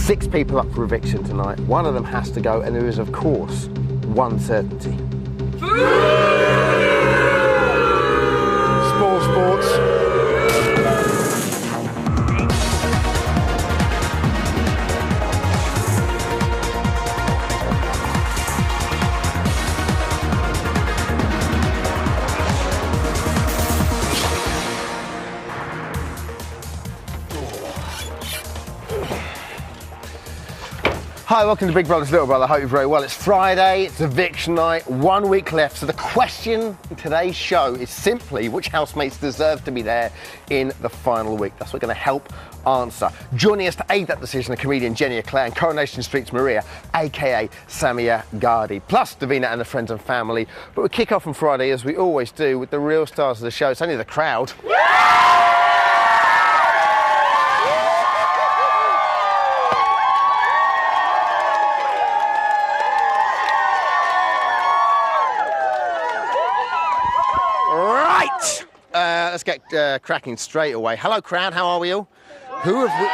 6 people up for eviction tonight. One of them has to go, and there is, of course, one certainty. Sports. Hi, welcome to Big Brother's Little Brother. I hope you're very well. It's Friday, it's eviction night, 1 week left. So the question in today's show is simply which housemates deserve to be there in the final week. That's what we're going to help answer. Joining us to aid that decision are comedian Jenny Eclair and Coronation Street's Maria, aka Samia Gardi, plus Davina and the friends and family. But we kick off on Friday, as we always do, with the real stars of the show. It's only the crowd. Let's get cracking straight away. Hello, crowd. How are we all? Who have we...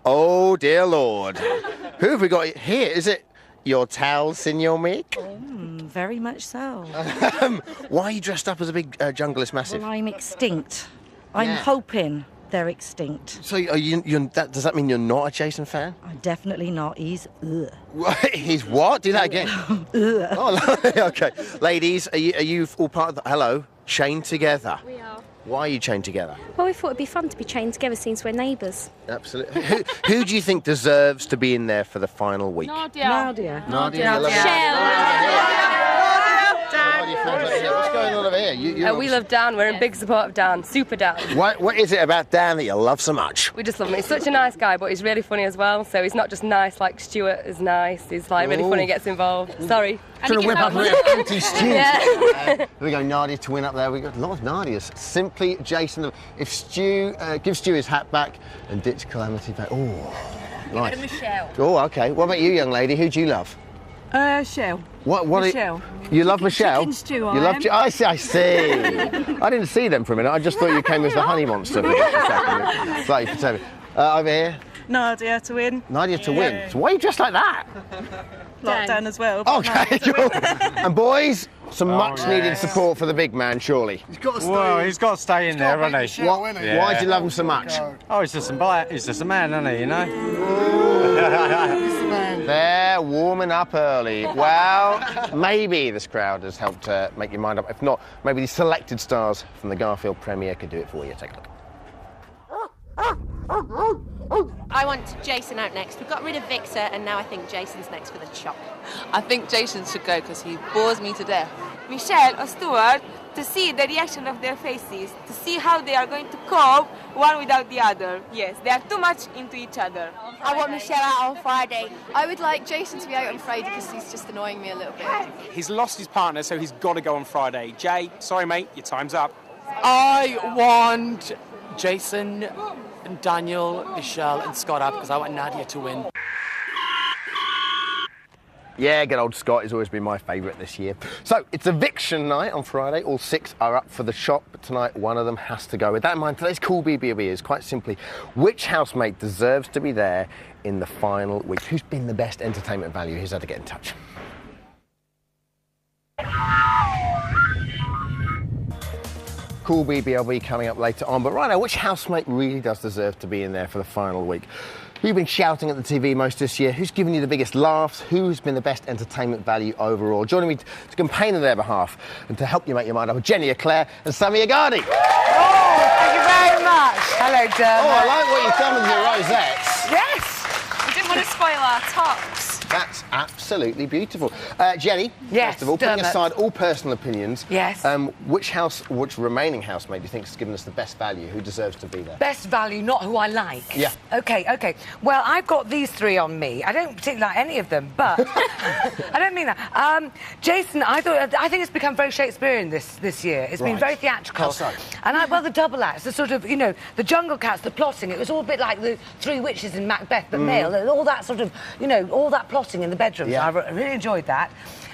Oh, dear Lord. Who have we got here? Is it your towel, Senor Mick? Very much so. Why are you dressed up as a big Junglist Massive? Well, I'm extinct. I'm hoping they're extinct. So does that mean you're not a Jason fan? I'm definitely not. He's... He's what? Do that again. Oh, okay. Ladies, are you all part of the... Hello? Chained together? We are. Why are you chained together? Well, we thought it'd be fun to be chained together since we're neighbours. Absolutely. Who do you think deserves to be in there for the final week? Nadia. What's going on over here? We love Dan. We're in big support of Dan. Super Dan. What is it about Dan that you love so much? We just love him. He's such a nice guy, but he's really funny as well. So he's not just nice like Stuart is nice. He's like really funny, gets involved. Sorry. Trying to whip up an anti-Stu. Yeah. Here we go, Nadia to win up there. We've got a lot of Nadias. Simply Jason. If Stu, give Stu his hat back and ditch Calamity back. Oh, nice. Michelle. Oh, okay. What about you, young lady? Who do you love? Michelle. What Michelle. You love Michelle? Chicken stew, you love I see. I didn't see them for a minute. I just thought you came as the honey monster for just a second. It's like you could tell me. Over here. Nadia to win. Nadia to win. So why are you dressed like that? Like Dan as well. Okay, cool. And boys, some much-needed support for the big man, surely. He's got to stay in there, hasn't he? Why do you love him so much? Oh, he's just a man, isn't he, you know? They're warming up early. Well, maybe this crowd has helped make your mind up. If not, maybe the selected stars from the Garfield premiere could do it for you. Take a look. I want Jason out next. We've got rid of Victor, and now I think Jason's next for the chop. I think Jason should go because he bores me to death. Michelle or Stuart, to see the reaction of their faces, to see how they are going to cope one without the other. Yes, they are too much into each other. I want Michelle out on Friday. I would like Jason to be out on Friday because he's just annoying me a little bit. He's lost his partner, so he's got to go on Friday. Jay, sorry mate, your time's up. I want Jason and Daniel, Michelle and Scott up because I want Nadia to win. Yeah, good old Scott has always been my favourite this year. So, it's eviction night on Friday. All 6 are up for the shop, but tonight one of them has to go. With that in mind, today's Cool BBUK is quite simply, which housemate deserves to be there in the final week? Who's been the best entertainment value? Who's had to get in touch? Cool BBLB coming up later on, but right now, which housemate really does deserve to be in there for the final week? Who've been shouting at the TV most this year? Who's given you the biggest laughs? Who's been the best entertainment value overall? Joining me to campaign on their behalf and to help you make your mind up are Jenny Eclair and Samia Gardi. Oh, thank you very much. Hello, Dermot. Oh, I like what you've done with your rosettes. Yes. We didn't want to spoil our tops. That's absolutely beautiful. Jenny, yes, first of all, putting aside all personal opinions, yes. Which remaining housemate do you think has given us the best value? Who deserves to be there? Best value, not who I like. Yeah. Okay. Well, I've got these 3 on me. I don't particularly like any of them, but I don't mean that. Jason, I think it's become very Shakespearean this year. It's been very theatrical. How so? And the double acts, the sort of, the jungle cats, the plotting. It was all a bit like the 3 witches in Macbeth, but male. All that sort of, all that plotting in the bedrooms. Yeah. I really enjoyed that.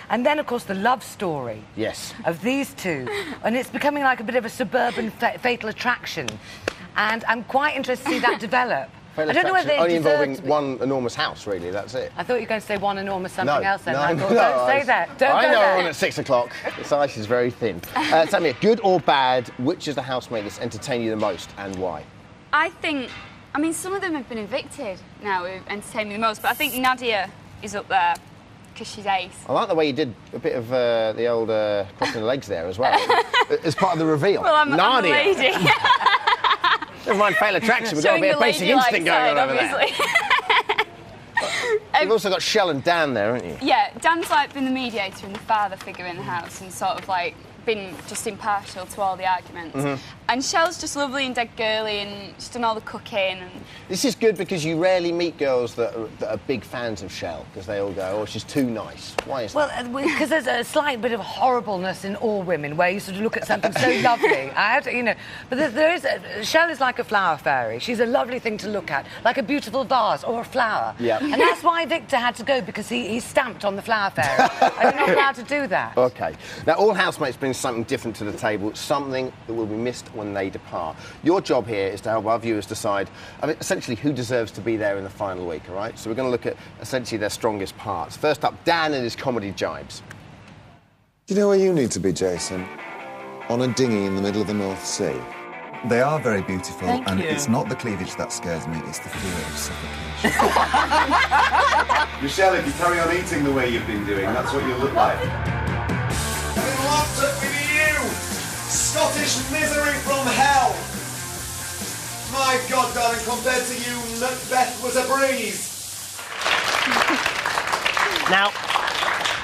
And then, of course, the love story of these 2. And it's becoming like a bit of a suburban fatal attraction. And I'm quite interested to see that develop. Fatal I don't know whether attraction they only deserve involving to be. one enormous house, really. That's it. I thought you were going to say one enormous something No, else then. no, I thought, no, don't say that. Don't I go know there. we're on at 6 o'clock. This ice is very thin. Tell me, good or bad, which is the housemate that's entertained you the most and why? I think, I mean, some of them have been evicted now who've entertained me the most, but I think Nadia is up there because she's ace. I like the way you did a bit of the old crossing the legs there as well. As part of the reveal. Well, I'm Nadia. a lady. Never mind fatal attraction, we've got a bit of basic instinct going on over there. You've also got Shell and Dan there, haven't you? Yeah, Dan's like been the mediator and the father figure in the house and sort of like been just impartial to all the arguments. And Shell's just lovely and dead girly and she's done all the cooking. And This is good because you rarely meet girls that are big fans of Shell because they all go, oh, she's too nice. Why is that? Well, because there's a slight bit of horribleness in all women where you sort of look at something so lovely. I have to, you know, but there is Shell is like a flower fairy. She's a lovely thing to look at, like a beautiful vase or a flower. Yeah. And that's why Victor had to go because he stamped on the flower fairy. I'm not allowed to do that. OK. Now, all housemates bring something different to the table, something that will be missed when they depart. Your job here is to help our viewers decide, I mean, essentially, who deserves to be there in the final week, all right? So we're going to look at, essentially, their strongest parts. First up, Dan and his comedy jibes. Do you know where you need to be, Jason? On a dinghy in the middle of the North Sea. They are very beautiful, Thank and you. it's not the cleavage that scares me, it's the fear of suffocation. Michelle, if you carry on eating the way you've been doing, that's what you'll look like. Having laughed at with you, Scottish misery from hell. My God, darling, compared to you, Macbeth was a breeze. Now,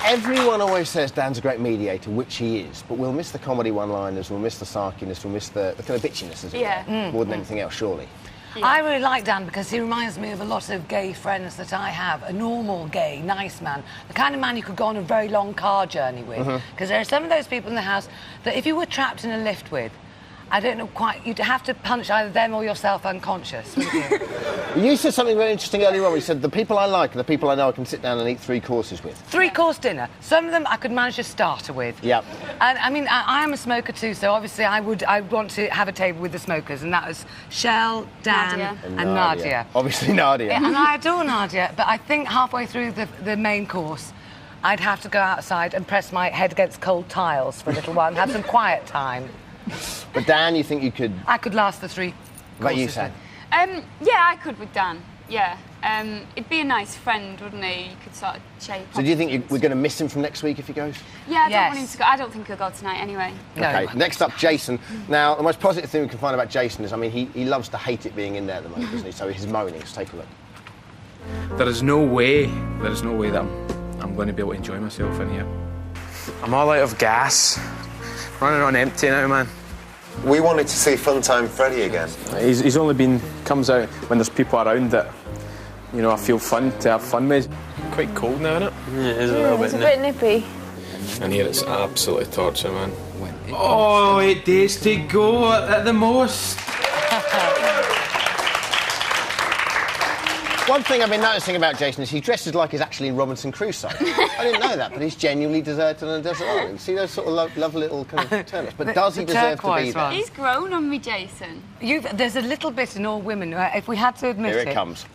everyone always says Dan's a great mediator, which he is, but we'll miss the comedy one-liners, we'll miss the sarkiness, we'll miss the kind of bitchiness, as it were, more than anything else, surely. Yeah. I really like Dan because he reminds me of a lot of gay friends that I have. A normal, gay, nice man. The kind of man you could go on a very long car journey with. Because there are some of those people in the house that if you were trapped in a lift with, I don't know quite, you'd have to punch either them or yourself unconscious, wouldn't you? You said something very interesting earlier on. You said the people I like are the people I know I can sit down and eat 3 courses with. 3-course dinner. Some of them I could manage a starter with. Yep. And I mean, I am a smoker too, so obviously I want to have a table with the smokers, and that was Shell, Dan, and Nadia. Obviously Nadia. Yeah, and I adore Nadia, but I think halfway through the main course, I'd have to go outside and press my head against cold tiles for a little while and have some quiet time. But Dan, you think you could... I could last the 3 courses. What you say? Yeah, I could with Dan, yeah. It'd be a nice friend, wouldn't he? You could sort of shape So do you think we're going to miss him from next week if he goes? Yeah, I don't want him to go. I don't think he'll go tonight anyway. OK, next up, Jason. Now, the most positive thing we can find about Jason is, I mean, he loves to hate it being in there at the moment, doesn't he? So he's moaning. Let's take a look. There is no way that I'm going to be able to enjoy myself in here. I'm all out of gas. Running on empty now, man. We wanted to see Funtime Freddy again. He's only comes out when there's people around that, you know, I feel fun to have fun with. Quite cold now, isn't it? Yeah, it is a little bit. It's a bit nippy. And here it's absolutely torture, man. Oh, 8 days to go at the most. One thing I've been noticing about Jason is he dresses like he's actually in Robinson Crusoe. I didn't know that, but he's genuinely deserted on a desert island. You see those sort of lovely little kind of turnips. But does he deserve to be there? He's grown on me, Jason. There's a little bit in all women, if we had to admit it... Here it comes.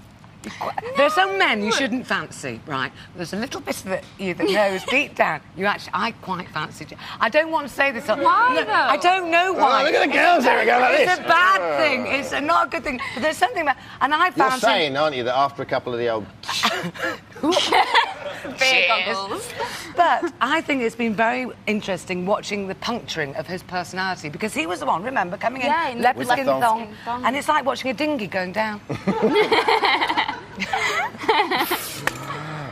There are some men you shouldn't fancy, right? There's a little bit of you that knows deep down I quite fancied you. I don't want to say this. Why, though? I don't know why. Oh, look at the girls here go like it's this. A bad thing. It's not a good thing. But there's something about... And I found You're saying, aren't you, that after a couple of the old... Beer goggles. But I think it's been very interesting watching the puncturing of his personality because he was the one, remember, coming in, leopard skin thong, and it's like watching a dinghy going down.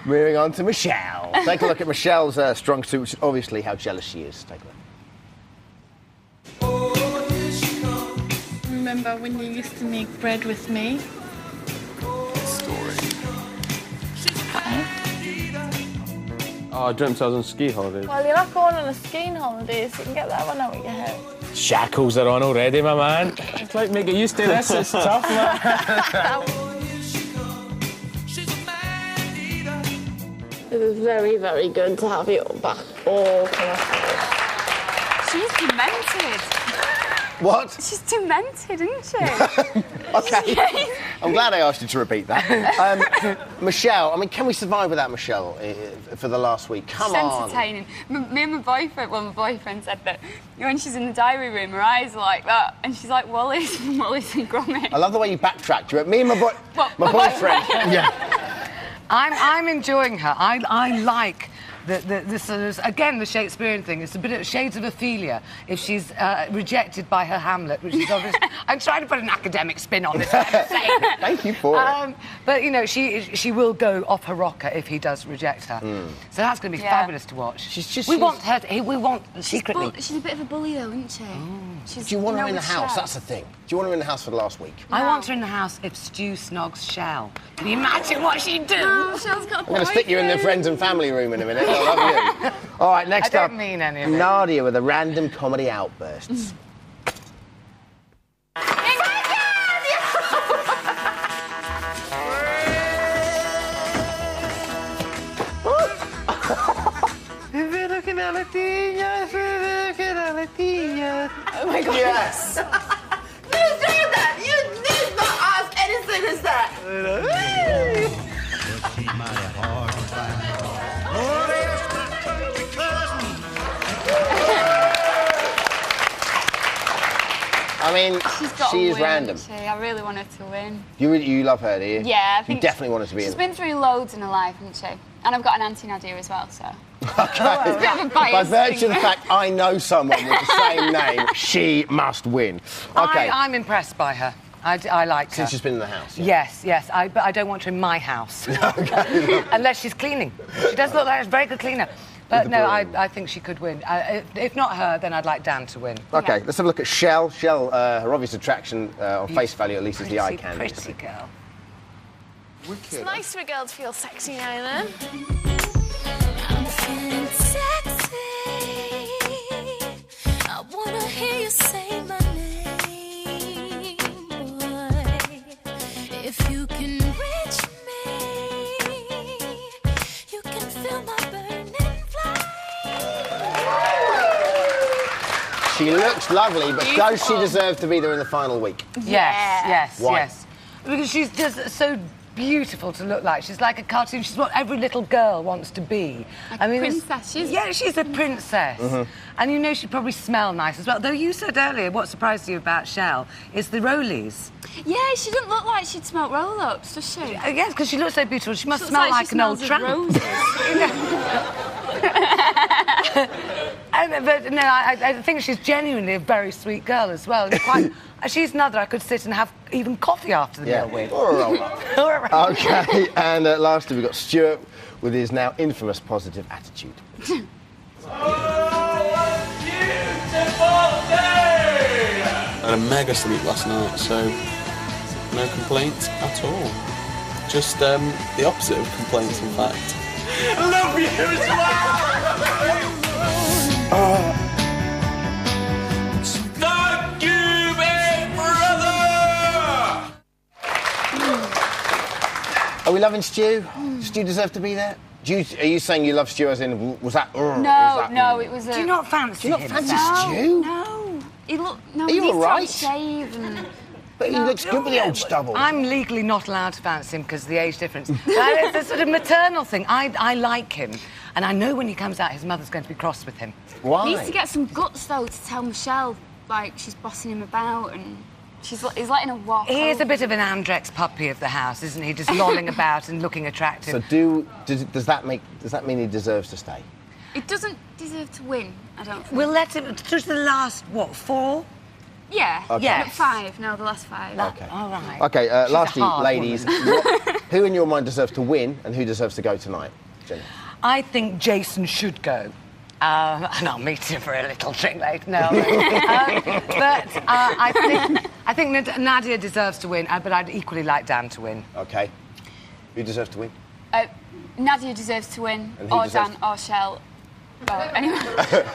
Moving on to Michelle. Take a look at Michelle's strong suit, which is obviously how jealous she is. Take a look. Remember when you used to make bread with me? Story. Oh, I dreamt I was on ski holidays. Well, you're not going on a skiing holiday, so you can get that one out of your head. Shackles are on already, my man. It's like making used to this. It's tough, man. It is very, very good to have you back all kind of. She's demented. What? She's demented, isn't she? OK. I'm glad I asked you to repeat that. Michelle, I mean, can we survive without Michelle for the last week? Come on. It's entertaining. Me and my boyfriend said that when she's in the diary room, her eyes are like that, and she's like Wallace and Gromit. I love the way you backtracked. Me and my boyfriend. Yeah. I'm enjoying her. I like the sort of, again, the Shakespearean thing. It's a bit of shades of Ophelia if she's rejected by her Hamlet, which is obviously... I'm trying to put an academic spin on this. Thank you for it. But, you know, she will go off her rocker if he does reject her. So that's going to be fabulous to watch. We want secretly... She's a bit of a bully, though, isn't she? Do you want her in the house? That's the thing. Do you want her in the house for the last week? No. I want her in the house if Stu snogs Shell. Can you imagine what she'd do? No, Shell's got a I'm going to stick you in the friends and family room in a minute. I love you. All right, next up. I don't mean any of it. Nadia with a random comedy outbursts. Oh my God. Yes. You did that. You did not ask anything as that. I mean, she is random. I really want her to win. You love her, do you? Yeah, I think you definitely want her to be in. She's been through loads in her life, hasn't she? And I've got an auntie Nadia as well, so. Okay. It's a bit of a bias By virtue thing. of the fact I know someone with the same name, she must win. Okay. I'm impressed by her. I like her. Since she's been in the house. Yeah. Yes. But I don't want her in my house. Okay. Unless she's cleaning. She does look like a very good cleaner. But no, I think she could win. If not her, then I'd like Dan to win. Okay, let's have a look at Shell. Shell, her obvious attraction on face value, at least, is the eye candy. Pretty girl. It's nice for a girl to feel sexy now and then. I'm feeling sexy. I wanna hear you say my name, boy. If you can reach me, you can feel my burning flame. She looks lovely, but does she deserve to be there in the final week? Yes. Why? Yes. Because she's just so beautiful to look like. She's like a cartoon. She's what every little girl wants to be. Like a princess. She's a princess. And you know she'd probably smell nice as well. Though you said earlier what surprised you about Shell is the rollies. Yeah, she doesn't look like she'd smelt roll-ups, does she? Yes, because she looks so beautiful. She must She smell looks like she an old smells tramp. of roses. But no, I think she's genuinely a very sweet girl as well. And quite, she's another I could sit and have even coffee after the meal with. Or a roll-up. Okay, and lastly we've got Stuart with his now infamous positive attitude. I had a mega sleep last night, so no complaints at all. Just the opposite of complaints, in fact. I love you as well! Thank you, big brother! Are we loving Stu? Does Stu deserve to be there? Are you saying you love Stu as in, was that... No, it was a... Do you not fancy him? Do you not fancy Stu? No. He Are you all right? Shaven. But he looks good with the old stubble. I'm legally not allowed to fancy him because of the age difference. It's a sort of maternal thing. I like him, and I know when he comes out, his mother's going to be cross with him. Why? He needs to get some guts, though, to tell Michelle, like, she's bossing him about and he's letting her walk. He is a bit of an Andrex puppy of the house, isn't he? Just lolling about and looking attractive. So does that mean he deserves to stay? He doesn't deserve to win, I don't think. We'll let him through the last, what, 4? Yeah. Okay. Yeah. 5. No, the last 5. Okay. All right. Okay, lastly, ladies, woman. who in your mind deserves to win and who deserves to go tonight? Jenny? I think Jason should go. And I'll meet him for a little drink later. No, I think Nadia deserves to win, but I'd equally like Dan to win. Okay. Who deserves to win? Nadia deserves to win, And who or deserves- Dan, or Shell. Well, anyway,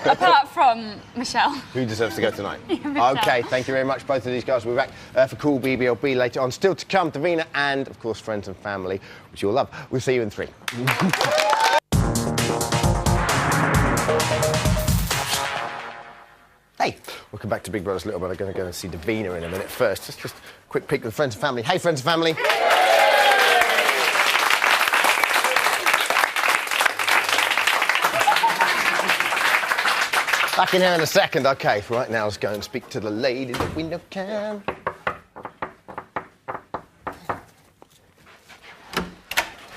apart from Michelle. Who deserves to go tonight? Michelle. Okay, thank you very much. Both of these guys will be back for Cool BBLB later on. Still to come, Davina and, of course, friends and family, which you'll love. We'll see you in 3. Hey, Welcome back to Big Brother's Little Brother. I'm going to go and see Davina in a minute. First, just a quick peek with friends and family. Hey, friends and family. Back in here in a second. OK, right now let's go and speak to the lady that we know can.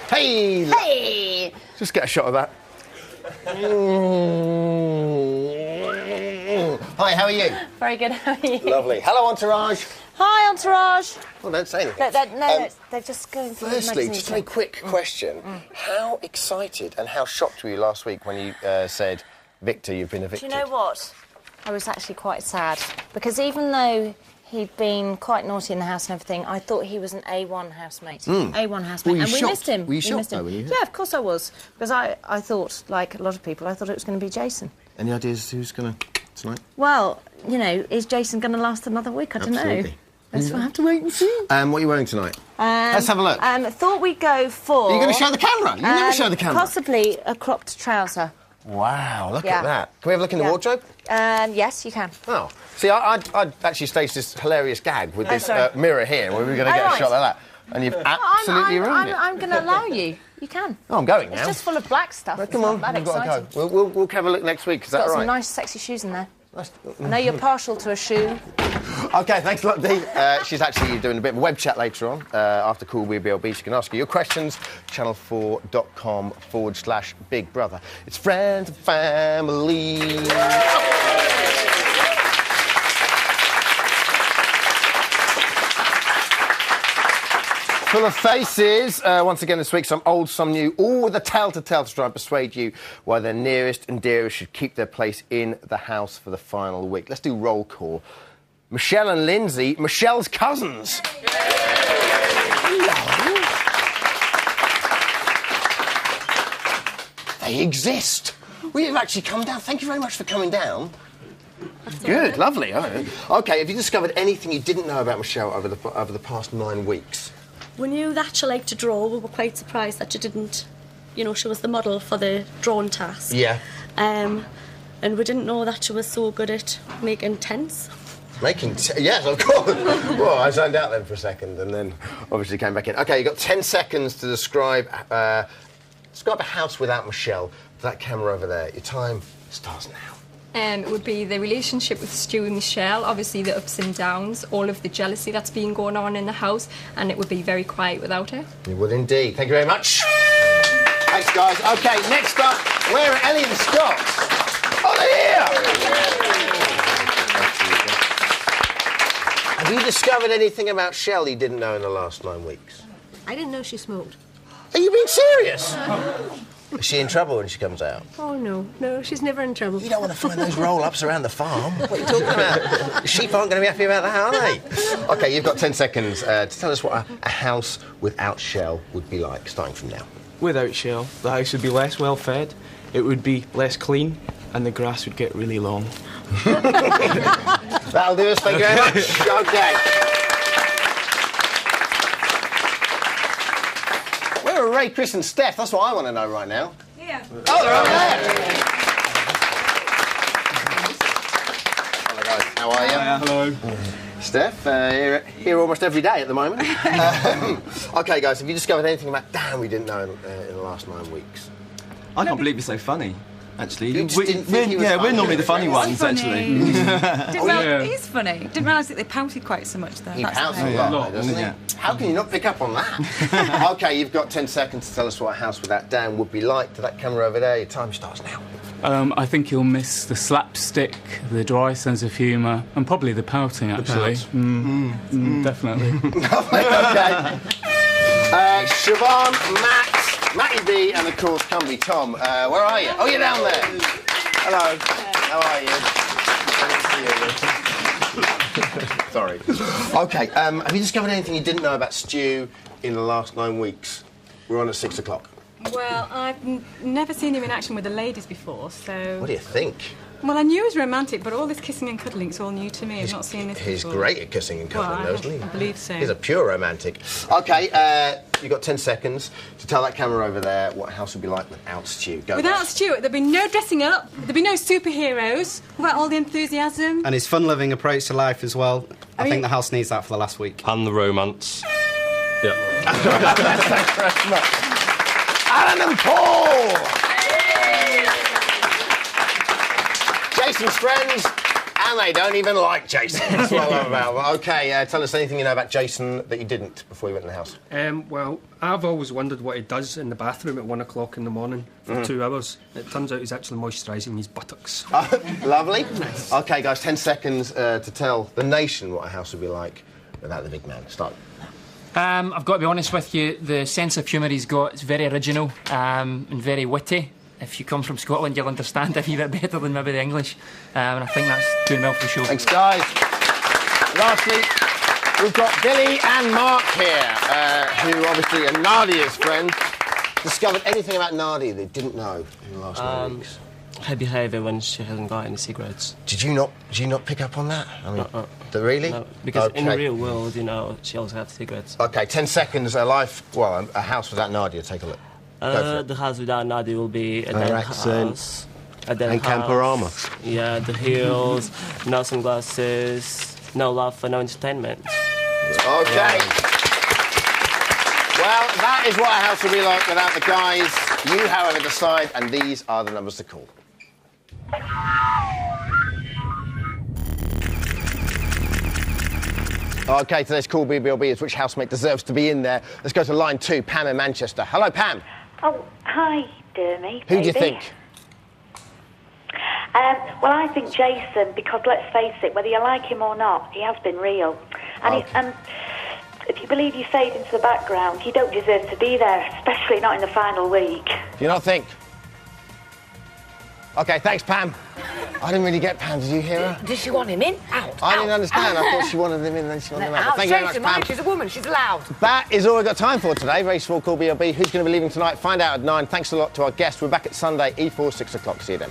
Hey! Hey! Just get a shot of that. Hi, how are you? Very good, how are you? Lovely. Hello, Entourage. Hi, Entourage. Well, don't say anything. No, they're just going through Firstly, the just a very quick question. How excited and how shocked were you last week when you said, Victor, you've been evicted? Do you know what? I was actually quite sad, because even though he'd been quite naughty in the house and everything, I thought he was an A1 housemate. A1 housemate. Were you and we shocked? missed him. Were you We shocked, missed him. though, when you heard? Yeah, of course I was. Because I thought, like a lot of people, I thought it was going to be Jason. Any ideas who's going to tonight? Well, you know, is Jason going to last another week? I don't know. Absolutely. Let's have to wait and see. What are you wearing tonight? Let's have a look. Thought we'd go for... Are you going to show the camera? You never show the camera. Possibly a cropped trouser. Wow, look Yeah. at that. Can we have a look in the wardrobe? Yes, you can. Oh. See, I'd actually staged this hilarious gag with this sorry. mirror here where we were going to get a shot like that. And you've absolutely ruined it. I'm going to allow you. You can. Oh, I'm going now. It's just full of black stuff. Well, It's come not on, that we've got exciting. to go. We'll have a look next week, is that Got right? some nice, sexy shoes in there. I know you're partial to a shoe. OK, thanks a lot, Dee. She's actually doing a bit of a web chat later on. After Cool BBLB, she can ask you your questions. channel4.com/Big Brother. It's friends and family. Full of faces. Once again this week, some old, some new, all with a tale to tell to try and persuade you why their nearest and dearest should keep their place in the house for the final week. Let's do roll call. Michelle and Lindsay, Michelle's cousins. They exist. Well, you've actually come down. Thank you very much for coming down. Good, lovely. OK, have you discovered anything you didn't know about Michelle over the past 9 weeks? We knew that she liked to draw. We were quite surprised that she didn't. You know, she was the model for the drawing task. Yeah. And we didn't know that she was so good at making tents. Yes, of course. Well, I zoned out then for a second and then obviously came back in. OK, you've got 10 seconds to describe a house without Michelle. That camera over there. Your time starts now. It would be the relationship with Stu and Michelle, obviously the ups and downs, all of the jealousy that's been going on in the house, and it would be very quiet without her. You would indeed. Thank you very much. Thanks, guys. OK, next up, where are Ellie and Scott? Oh, they're here! Have you discovered anything about Shell you didn't know in the last 9 weeks? I didn't know she smoked. Are you being serious? Is she in trouble when she comes out? Oh, no. No, she's never in trouble. You don't want to find those roll-ups around the farm. What are you talking about? The sheep aren't going to be happy about that, are they? OK, you've got 10 seconds to tell us what a house without Shell would be like, starting from now. Without Shell, the house would be less well fed, it would be less clean, and the grass would get really long. That'll do us, thank you very much. OK. Where are Ray, Chris and Steph? That's what I want to know right now. Yeah. Oh, they're over there! Hello, guys. How are you? Hello. Steph, here almost every day at the moment. OK, guys, have you discovered anything about Dan we didn't know in the last 9 weeks? I can't believe he's so funny, actually. You just didn't think he was funny? We're normally the funny ones, funny. actually. He's funny. Didn't realise that they pouted quite so much, though. He That's pouts the a thing. lot, doesn't he? How can you not pick up on that? OK, you've got 10 seconds to tell us what a house without Dan would be like. To that camera over there, your time starts now. I think you'll miss the slapstick, the dry sense of humour, and probably the pouting, actually. Definitely. OK. Siobhan, Matt, Matty B, and of course, Cumbie Tom. Where are you? Oh, you're down there. Hello. How are you? Sorry. OK, have you discovered anything you didn't know about Stu in the last 9 weeks? We're on at 6 o'clock. Well, I've never seen him in action with the ladies before, so... What do you think? Well, I knew he was romantic, but all this kissing and cuddling is all new to me. I've not seen this He's before. great at kissing and cuddling, Well, isn't he? I believe so. He's a pure romantic. OK, you've got 10 seconds to tell that camera over there what a house would be like without Stu. Go. Without Stuart, there'd be no dressing up, there'd be no superheroes. What about all the enthusiasm? And his fun-loving approach to life as well. I think the house needs that for the last week. And the romance. Yeah. Thanks very much. Alan and Paul! Jason's friends, and they don't even like Jason. That's what I love about him. OK, tell us anything you know about Jason that you didn't before you went in the house. Well, I've always wondered what he does in the bathroom at 1 o'clock in the morning for 2 hours. It turns out he's actually moisturising his buttocks. Lovely. OK, guys, 10 seconds to tell the nation what a house would be like without the big man. Start. I've got to be honest with you, the sense of humour he's got is very original and very witty. If you come from Scotland, you'll understand a wee bit better than maybe the English. And I think that's doing well for the show. Thanks, guys. Lastly, we've got Billy and Mark here, who obviously are Nadia's friends. Discovered anything about Nadia they didn't know in the last 9 weeks? Her behaviour when she hasn't got any cigarettes. Did you not pick up on that? I mean, really? No, because in the real world, you know, she always has cigarettes. OK, 10 seconds, a house without Nadia. Take a look. The house without Nadia will be a dead house. A dead and house. Camperama. Yeah, the heels, no sunglasses, no love and no entertainment. OK. Well, that is what a house would be like without the guys. You, however, decide, and these are the numbers to call. OK, today's call BBLB is which housemate deserves to be in there. Let's go to line 2, Pam in Manchester. Hello, Pam. Oh, hi, Dermy. Who do you think? Well, I think Jason, because let's face it, whether you like him or not, he has been real. And, and if you believe you fade into the background, you don't deserve to be there, especially not in the final week. Do you not think? OK, thanks, Pam. I didn't really get Pam. Did you hear her? Does she want him in? Out. I didn't understand. I thought she wanted him in, then she wanted him out. Out. Thank you very much, Pam. She's a woman. She's allowed. That is all we've got time for today. Very small call BLB. Who's going to be leaving tonight? Find out at 9. Thanks a lot to our guests. We're back at Sunday, E4, 6 o'clock. See you then.